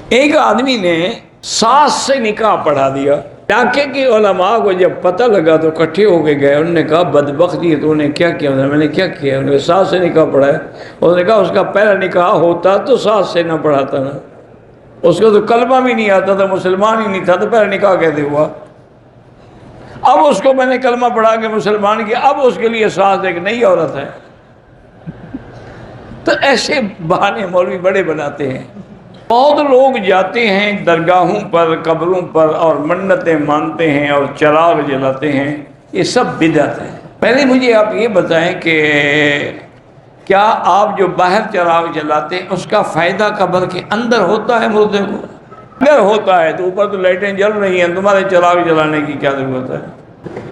ایک آدمی نے ساس سے نکاح پڑھا دیا۔ علاقے کے علماء کو جب پتہ لگا تو اکٹھے ہو کے گئے، انہوں نے کہا بدبخت یہ تو نے کیا کیا؟ میں نے کیا کیا؟ انہوں نے ساس سے نکاح پڑھایا۔ انہوں نے کہا اس کا پہلا نکاح ہوتا تو ساس سے نہ پڑھاتا نا، اس کو تو کلمہ بھی نہیں آتا تھا، مسلمان ہی نہیں تھا، تو پہلا نکاح کیسے ہوا؟ اب اس کو میں نے کلمہ پڑھا کے مسلمان کیا، اب اس کے لیے ساس ایک نئی عورت ہے۔ تو ایسے بہانے مولوی بڑے بناتے ہیں۔ بہت لوگ جاتے ہیں درگاہوں پر، قبروں پر، اور منتیں مانتے ہیں اور چراغ جلاتے ہیں، یہ سب بدعت ہے۔ پہلے مجھے آپ یہ بتائیں کہ کیا آپ جو باہر چراغ جلاتے ہیں اس کا فائدہ قبر کے اندر ہوتا ہے مردے کو؟ اگر ہوتا ہے تو اوپر تو لائٹیں جل رہی ہیں، تمہارے چراغ جلانے کی کیا ضرورت ہے؟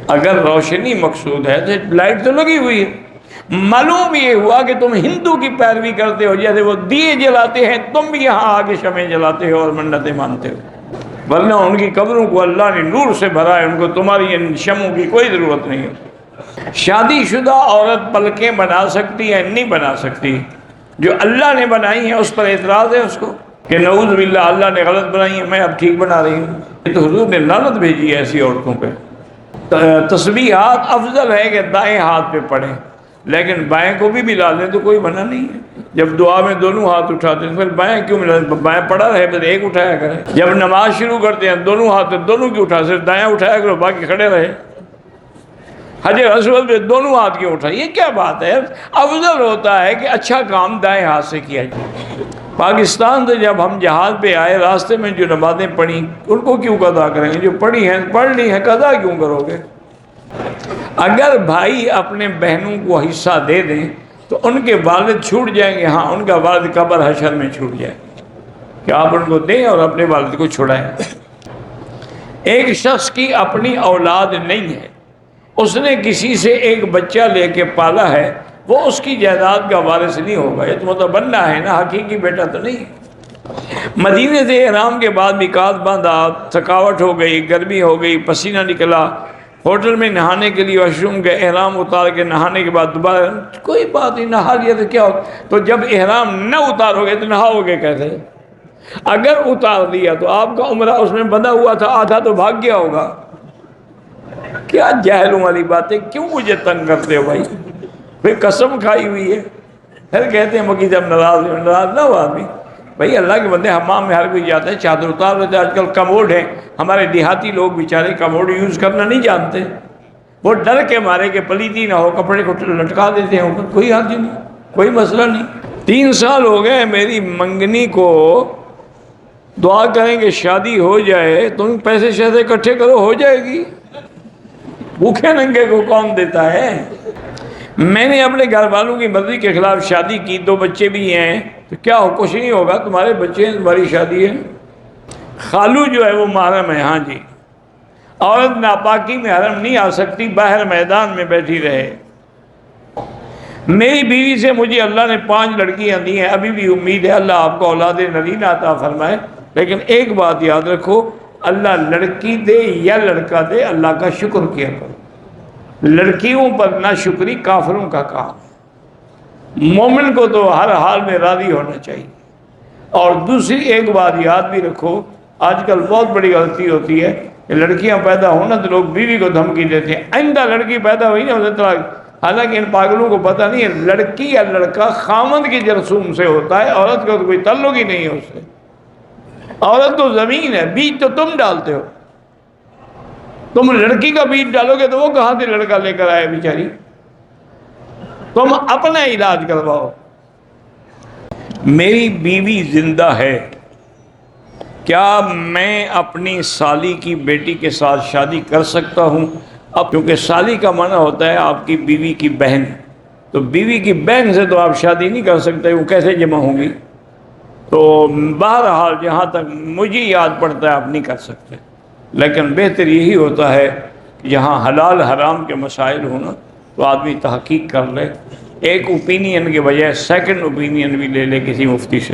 اگر روشنی مقصود ہے تو لائٹ تو لگی ہوئی ہے۔ معلوم یہ ہوا کہ تم ہندو کی پیروی کرتے ہو، جیسے وہ دیے جلاتے ہیں تم بھی یہاں آگے شمع جلاتے ہو اور منتیں مانتے ہو، ورنہ ان کی قبروں کو اللہ نے نور سے بھرا ہے، ان کو تمہاری ان شمعوں کی کوئی ضرورت نہیں ہے۔ شادی شدہ عورت پلکیں بنا سکتی ہے؟ نہیں بنا سکتی۔ جو اللہ نے بنائی ہیں اس پر اعتراض ہے اس کو کہ نعوذ باللہ اللہ نے غلط بنائی ہے، میں اب ٹھیک بنا رہی ہوں۔ یہ تو حضور نے لعنت بھیجی ہے ایسی عورتوں پہ۔ تسبیحات افضل ہے کہ دائیں ہاتھ پہ پڑھیں، لیکن بائیں کو بھی ملا لیں تو کوئی منع نہیں ہے۔ جب دعا میں دونوں ہاتھ اٹھاتے ہیں پھر بائیں کیوں ملا؟ بائیں پڑا رہے پھر ایک اٹھایا کریں۔ جب نماز شروع کرتے ہیں دونوں ہاتھ دونوں کی اٹھا، صرف دائیں اٹھایا کرو، باقی کھڑے رہے۔ حجر اسود پہ دونوں ہاتھ کیوں اٹھائے؟ یہ کیا بات ہے؟ افضل ہوتا ہے کہ اچھا کام دائیں ہاتھ سے کیا جائے۔ پاکستان سے جب ہم جہاز پہ آئے، راستے میں جو نمازیں پڑھی ان کو کیوں قضا کریں گے؟ جو پڑھی ہیں پڑھ لی ہیں، قضا کیوں کرو گے؟ اگر بھائی اپنے بہنوں کو حصہ دے دیں تو ان کے والد چھوٹ جائیں گے؟ ہاں، ان کا والد قبر حشر میں چھوٹ جائے کہ آپ ان کو دیں اور اپنے والد کو چھڑائیں۔ ایک شخص کی اپنی اولاد نہیں ہے، اس نے کسی سے ایک بچہ لے کے پالا ہے، وہ اس کی جائیداد کا وارث نہیں ہوگا، یہ تو متبنہ ہے نا، حقیقی بیٹا تو نہیں۔ مدینے سے احرام کے بعد میقات باندھا، تھکاوٹ ہو گئی، گرمی ہو گئی، پسینہ نکلا، ہوٹل میں نہانے کے لیے واش روم گئے، احرام اتار کے نہانے کے بعد دوبارہ کوئی بات نہیں، نہا لیا تو کیا ہو؟ تو جب احرام نہ اتارو گے تو نہاؤ گے کیسے؟ اگر اتار دیا تو آپ کا عمرہ اس میں بندھا ہوا تھا، آدھا تو بھاگ گیا ہوگا۔ کیا جاہلوں والی باتیں، کیوں مجھے تنگ کرتے ہو بھائی؟ پھر قسم کھائی ہوئی ہے، پھر کہتے ہیں مکی جب ناراض نہ ہو آدمی۔ بھائی اللہ کے بندے، حمام میں ہر کوئی جاتا ہے، چادر اتار لیتے ہیں۔ آج کل کموڈ ہے، ہمارے دیہاتی لوگ بیچارے کموڈ یوز کرنا نہیں جانتے، وہ ڈر کے مارے کہ پلیتی نہ ہو کپڑے کو لٹکا دیتے ہیں اوپر، کوئی حرج نہیں، کوئی مسئلہ نہیں۔ 3 سال ہو گئے میری منگنی کو، دعا کریں کہ شادی ہو جائے، تم پیسے شیسے اکٹھے کرو، ہو جائے گی۔ بھوکے ننگے کو کون دیتا ہے؟ میں نے اپنے گھر والوں کی مرضی کے خلاف شادی کی، 2 بچے بھی ہیں، تو کیا ہو؟ کچھ نہیں ہوگا، تمہارے بچے ہیں، تمہاری شادی ہے۔ خالو جو ہے وہ محرم ہے، ہاں جی، عورت ناپاکی میں حرم نہیں آ سکتی، باہر میدان میں بیٹھی رہے۔ میری بیوی سے مجھے اللہ نے 5 لڑکیاں دی ہیں، ابھی بھی امید ہے اللہ آپ کو اولاد نرینہ عطا فرمائے، لیکن ایک بات یاد رکھو، اللہ لڑکی دے یا لڑکا دے، اللہ کا شکر کیا کرو۔ لڑکیوں پر نہ شکری کافروں کا کام، مومن کو تو ہر حال میں راضی ہونا چاہیے۔ اور دوسری ایک بات یاد بھی رکھو، آج کل بہت بڑی غلطی ہوتی ہے کہ لڑکیاں پیدا ہونا تو لوگ بیوی کو دھمکی دیتے ہیں، آئندہ لڑکی پیدا ہوئی نا اسے طلاق۔ حالانکہ ان پاگلوں کو پتہ نہیں ہے لڑکی یا لڑکا خامند کی جرثوم سے ہوتا ہے، عورت کا تو کوئی تعلق ہی نہیں ہے اس سے۔ عورت تو زمین ہے، بیج تو تم ڈالتے ہو، تم لڑکی کا بیج ڈالو گے تو وہ کہاں سے لڑکا لے کر آئے بیچاری؟ تم اپنا علاج کرواؤ۔ میری بیوی زندہ ہے، کیا میں اپنی سالی کی بیٹی کے ساتھ شادی کر سکتا ہوں؟ اب کیونکہ سالی کا معنی ہوتا ہے آپ کی بیوی کی بہن، تو بیوی کی بہن سے تو آپ شادی نہیں کر سکتے، وہ کیسے جمع ہوں گی؟ تو بہرحال جہاں تک مجھے یاد پڑتا ہے آپ نہیں کر سکتے، لیکن بہتر یہی ہوتا ہے کہ جہاں حلال حرام کے مسائل ہونا تو آدمی تحقیق کر لے، ایک اوپینین کے بجائے 2nd اوپینین بھی لے لے کسی مفتی سے۔